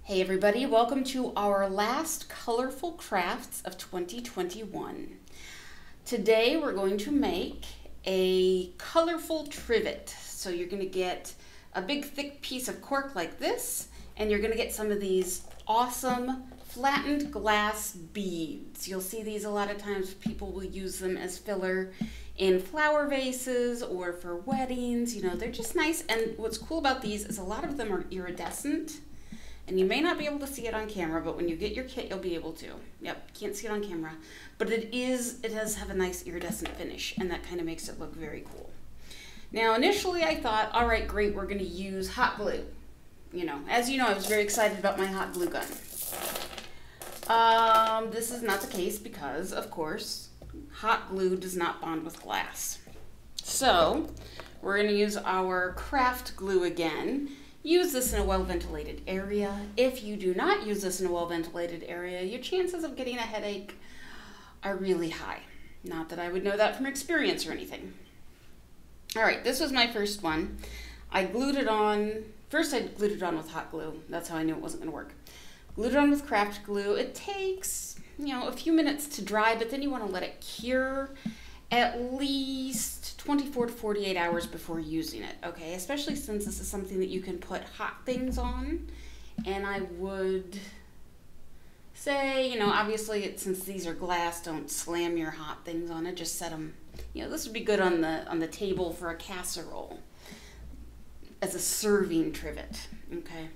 Hey everybody, welcome to our last colorful crafts of 2021. Today we're going to make a colorful trivet. So you're going to get a big thick piece of cork like this, and you're going to get some of these awesome flattened glass beads. You'll see these a lot of times. People will use them as filler in flower vases or for weddings. You know, they're just nice, and what's cool about these is a lot of them are iridescent. And you may not be able to see it on camera, but when you get your kit, you'll be able to. Yep, can't see it on camera. But it does have a nice iridescent finish, and that kind of makes it look very cool. Now, initially I thought, all right, great, we're going to use hot glue. You know, as you know, I was very excited about my hot glue gun. This is not the case because, of course, hot glue does not bond with glass. So, we're going to use our craft glue again. Use this in a well-ventilated area. If you do not use this in a well-ventilated area, your chances of getting a headache are really high. Not that I would know that from experience or anything. All right, this was my first one. I glued it on. First, I glued it on with hot glue. That's how I knew it wasn't going to work. Glued it on with craft glue. It takes, you know, a few minutes to dry, but then you want to let it cure at least 24 to 48 hours before using it, okay? Especially since this is something that you can put hot things on. And I would say, you know, obviously since these are glass, don't slam your hot things on it. Just set them, you know, this would be good on the table for a casserole as a serving trivet, okay?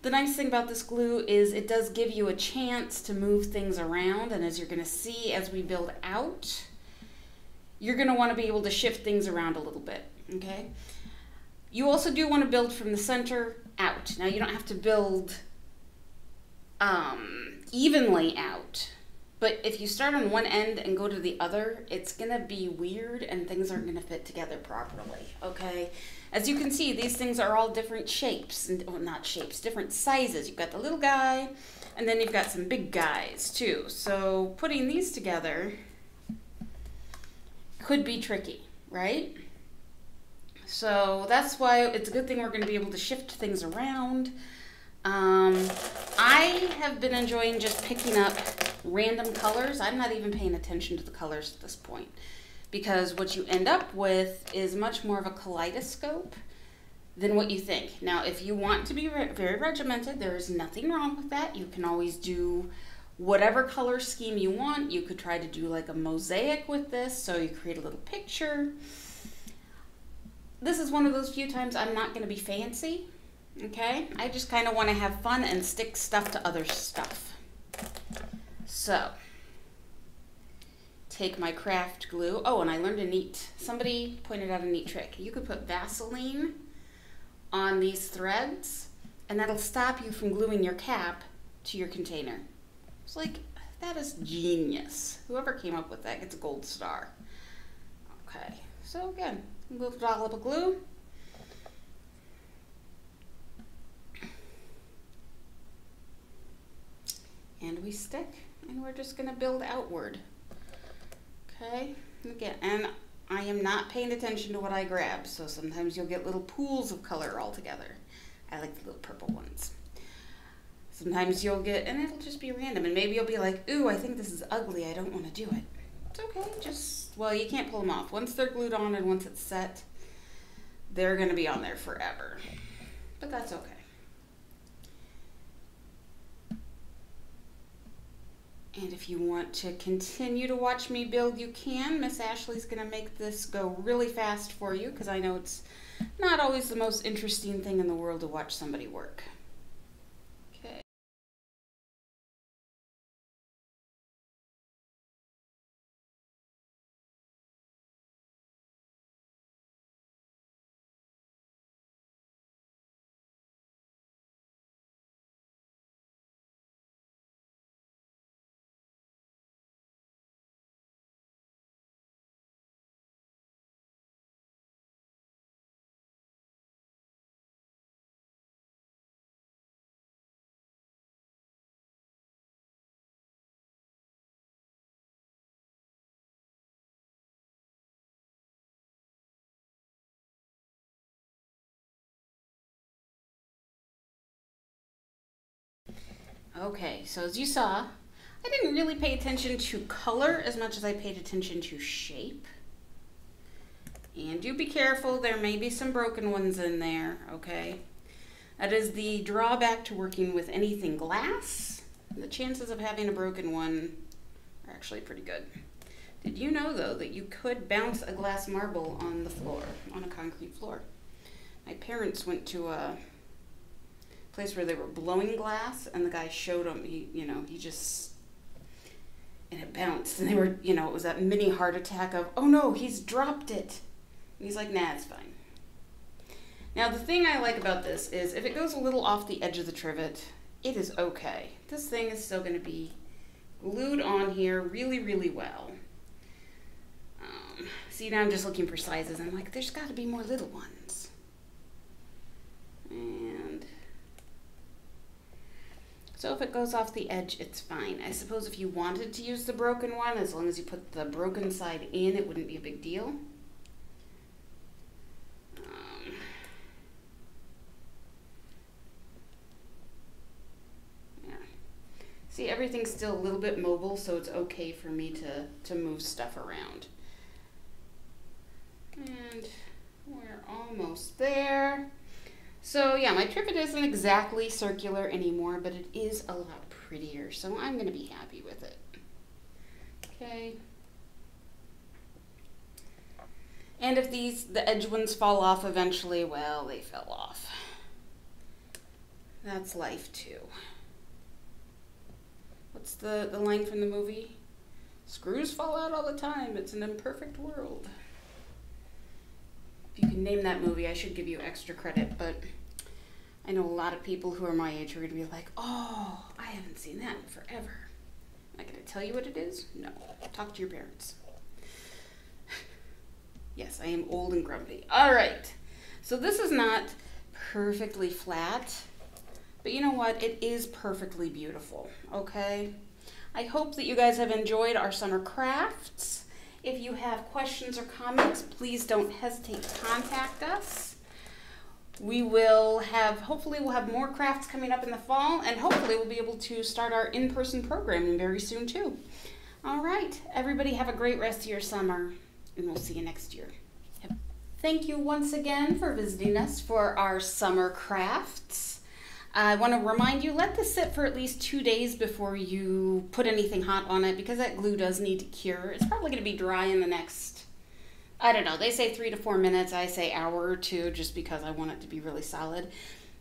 The nice thing about this glue is it does give you a chance to move things around, and as you're gonna see as we build out, you're going to want to be able to shift things around a little bit, okay? You also do want to build from the center out. Now, you don't have to build evenly out, but if you start on one end and go to the other, it's going to be weird and things aren't going to fit together properly, okay? As you can see, these things are all different shapes, and well, not shapes, different sizes. You've got the little guy, and then you've got some big guys too. So putting these together could be tricky, right? So that's why it's a good thing we're going to be able to shift things around. I have been enjoying just picking up random colors. I'm not even paying attention to the colors at this point, because what you end up with is much more of a kaleidoscope than what you think. Now, if you want to be very regimented, there is nothing wrong with that. You can always do whatever color scheme you want. You could try to do like a mosaic with this, so you create a little picture. This is one of those few times I'm not going to be fancy, okay? I just kind of want to have fun and stick stuff to other stuff. So, take my craft glue. Oh, and I learned somebody pointed out a neat trick. You could put Vaseline on these threads, and that'll stop you from gluing your cap to your container. It's like, that is genius. Whoever came up with that gets a gold star. Okay, so again, move it all up a glue. And we stick, and we're just gonna build outward. Okay, again, and I am not paying attention to what I grab, so sometimes you'll get little pools of color all together. I like the little purple ones. Sometimes you'll get, and it'll just be random, and maybe you'll be like, ooh, I think this is ugly, I don't want to do it. It's okay, well, you can't pull them off. Once they're glued on and once it's set, they're going to be on there forever. But that's okay. And if you want to continue to watch me build, you can. Miss Ashley's going to make this go really fast for you, because I know it's not always the most interesting thing in the world to watch somebody work. Okay, so as you saw, I didn't really pay attention to color as much as I paid attention to shape. And do be careful, there may be some broken ones in there, okay? That is the drawback to working with anything glass. The chances of having a broken one are actually pretty good. Did you know, though, that you could bounce a glass marble on the floor, on a concrete floor? My parents went to a place where they were blowing glass, and the guy showed them, he just, and it bounced, and they were, it was that mini heart attack of, oh no, he's dropped it. And he's like, nah, it's fine. Now, the thing I like about this is if it goes a little off the edge of the trivet, it is okay. This thing is still going to be glued on here really, really well. See, now I'm just looking for sizes. I'm like, there's got to be more little ones. And so if it goes off the edge, it's fine. I suppose if you wanted to use the broken one, as long as you put the broken side in, it wouldn't be a big deal. Yeah. See, everything's still a little bit mobile, so it's okay for me to move stuff around. And we're almost there. So yeah, my trivet isn't exactly circular anymore, but it is a lot prettier, so I'm going to be happy with it. Okay. And if the edge ones fall off eventually, well, they fell off. That's life too. What's the line from the movie? Screws fall out all the time. It's an imperfect world. If you can name that movie, I should give you extra credit, but I know a lot of people who are my age who are going to be like, oh, I haven't seen that in forever. Am I going to tell you what it is? No. Talk to your parents. Yes, I am old and grumpy. All right. So this is not perfectly flat, but you know what? It is perfectly beautiful, okay? I hope that you guys have enjoyed our summer crafts. If you have questions or comments, please don't hesitate to contact us. We will hopefully we'll have more crafts coming up in the fall, and hopefully we'll be able to start our in-person programming very soon too. All right, everybody have a great rest of your summer, and we'll see you next year. Thank you once again for visiting us for our summer crafts. I want to remind you, let this sit for at least 2 days before you put anything hot on it, because that glue does need to cure. It's probably going to be dry in the next, I don't know, they say 3 to 4 minutes. I say hour or two just because I want it to be really solid.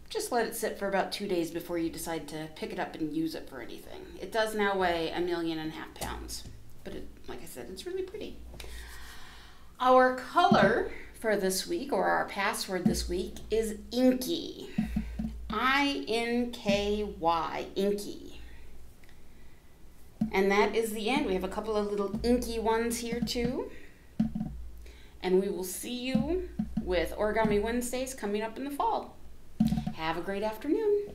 Just let it sit for about 2 days before you decide to pick it up and use it for anything. It does now weigh 1.5 million pounds, but like I said, it's really pretty. Our color for this week, or our password this week, is Inky. I-N-K-Y, Inky. And that is the end. We have a couple of little inky ones here too. And we will see you with Origami Wednesdays coming up in the fall. Have a great afternoon.